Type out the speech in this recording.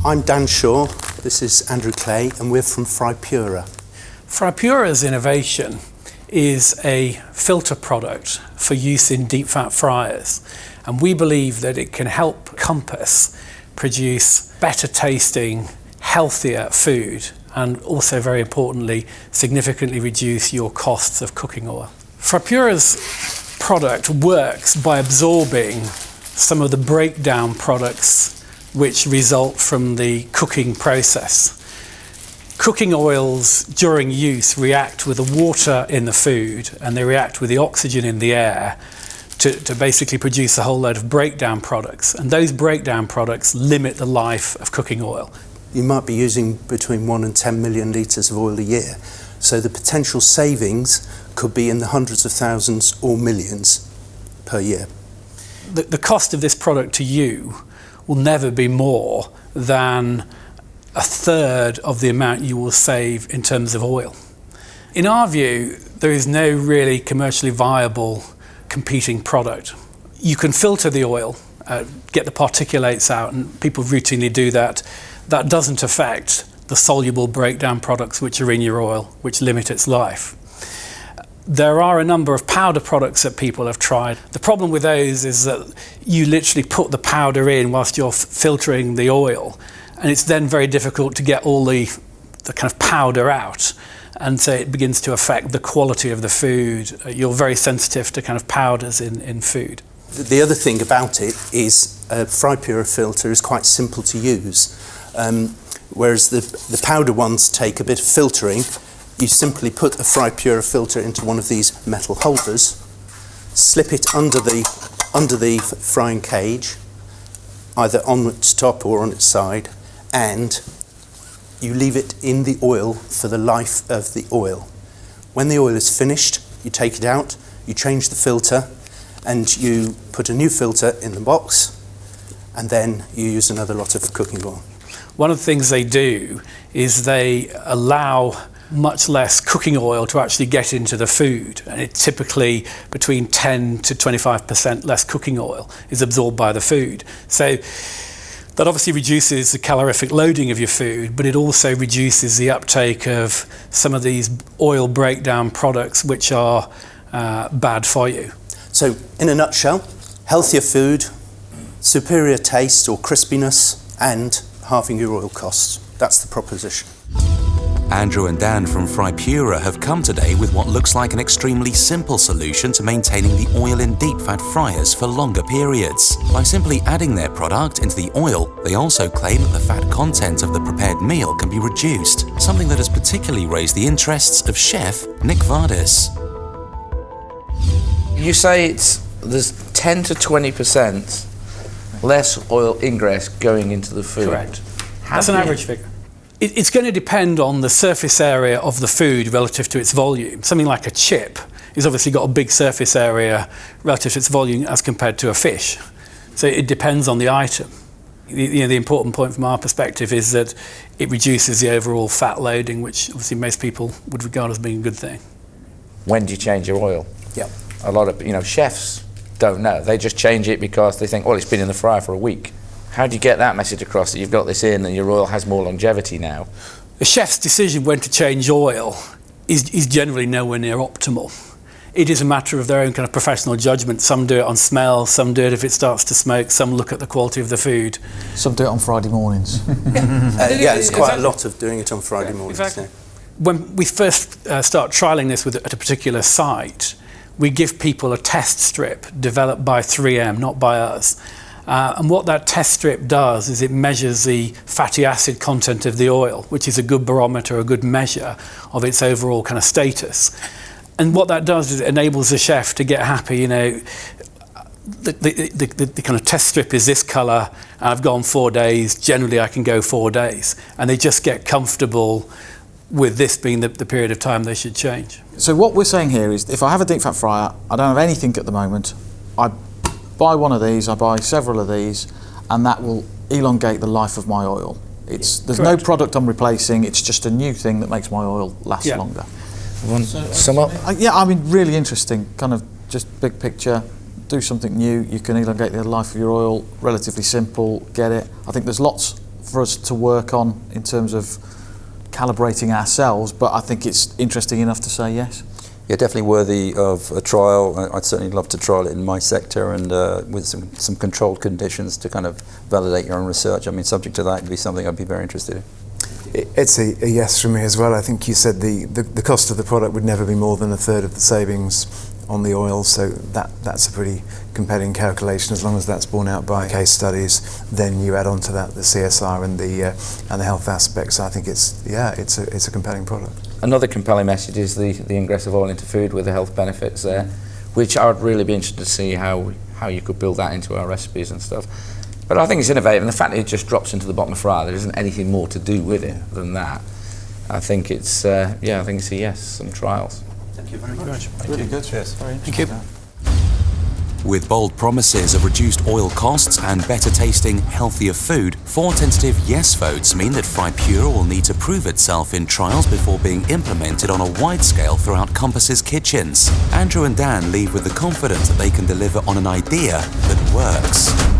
I'm Dan Shaw, this is Andrew Clay, and we're from FriPura. FriPura's innovation is a filter product for use in deep fat fryers, and we believe that it can help Compass produce better tasting, healthier food, and also, very importantly, significantly reduce your costs of cooking oil. FriPura's product works by absorbing some of the breakdown products which result from the cooking process. Cooking oils during use react with the water in the food, and they react with the oxygen in the air to basically produce a whole load of breakdown products. And those breakdown products limit the life of cooking oil. You might be using between 1 and 10 million litres of oil a year, so the potential savings could be in the hundreds of thousands or millions per year. The cost of this product to you will never be more than a third of the amount you will save in terms of oil. In our view, there is no really commercially viable competing product. You can filter the oil, get the particulates out, and people routinely do that. That doesn't affect the soluble breakdown products which are in your oil, which limit its life. There are a number of powder products that people have tried. The problem with those is that you literally put the powder in whilst you're filtering the oil, and it's then very difficult to get all the kind of powder out, and so it begins to affect the quality of the food. You're very sensitive to kind of powders in food. The other thing about it is a FriPura filter is quite simple to use, whereas the powder ones take a bit of filtering. You simply put a FriPura filter into one of these metal holders, slip it under the frying cage, either on its top or on its side, and you leave it in the oil for the life of the oil. When the oil is finished, you take it out, you change the filter, and you put a new filter in the box, and then you use another lot of cooking oil. One of the things they do is they allow much less cooking oil to actually get into the food, and it's typically between 10 to 25% less cooking oil is absorbed by the food. So that obviously reduces the calorific loading of your food, but it also reduces the uptake of some of these oil breakdown products which are bad for you. So in a nutshell, healthier food, superior taste or crispiness, and halving your oil costs. That's the proposition. Andrew and Dan from FriPura have come today with what looks like an extremely simple solution to maintaining the oil in deep fat fryers for longer periods. By simply adding their product into the oil, they also claim that the fat content of the prepared meal can be reduced, something that has particularly raised the interests of chef Nick Vardis. You say there's 10 to 20% less oil ingress going into the food. Correct. That's an average figure. It's going to depend on the surface area of the food relative to its volume. Something like a chip has obviously got a big surface area relative to its volume as compared to a fish. So it depends on the item. The important point from our perspective is that it reduces the overall fat loading, which obviously most people would regard as being a good thing. When do you change your oil? Yeah. A lot of chefs don't know. They just change it because they think, well, it's been in the fryer for a week. How do you get that message across that you've got this in and your oil has more longevity now? A chef's decision when to change oil is generally nowhere near optimal. It is a matter of their own kind of professional judgment. Some do it on smell, some do it if it starts to smoke, some look at the quality of the food. Some do it on Friday mornings. There's quite a lot of doing it on Friday mornings. Exactly. Yeah. When we first start trialling this at a particular site, we give people a test strip developed by 3M, not by us. And what that test strip does is it measures the fatty acid content of the oil, which is a good barometer, a good measure of its overall kind of status. And what that does is it enables the chef to get happy, the kind of test strip is this colour, and I've gone 4 days, generally I can go 4 days. And they just get comfortable with this being the period of time they should change. So what we're saying here is, if I have a deep fat fryer, I don't have anything at the moment, I buy one of these, I buy several of these, and that will elongate the life of my oil. There's no product I'm replacing, it's just a new thing that makes my oil last longer. Sum up? Really interesting, kind of just big picture, do something new, you can elongate the life of your oil, relatively simple, get it. I think there's lots for us to work on in terms of calibrating ourselves, but I think it's interesting enough to say yes. Yeah, definitely worthy of a trial. I'd certainly love to trial it in my sector and with some controlled conditions to kind of validate your own research. I mean, subject to that would be something I'd be very interested in. It's a yes from me as well. I think you said the cost of the product would never be more than a third of the savings on the oil, so that's a pretty compelling calculation. As long as that's borne out by case studies, then you add on to that the CSR and the health aspects. I think it's a compelling product. Another compelling message is the ingress of oil into food with the health benefits there, which I would really be interested to see how you could build that into our recipes and stuff. But I think it's innovative, and the fact that it just drops into the bottom of fryer, there isn't anything more to do with it than that. I think it's I think it's a yes. Some trials. Thank you very much. Really good. Cheers. Very Thank you. interesting. With bold promises of reduced oil costs and better tasting, healthier food, 4 tentative yes votes mean that FriPura will need to prove itself in trials before being implemented on a wide scale throughout Compass's kitchens. Andrew and Dan leave with the confidence that they can deliver on an idea that works.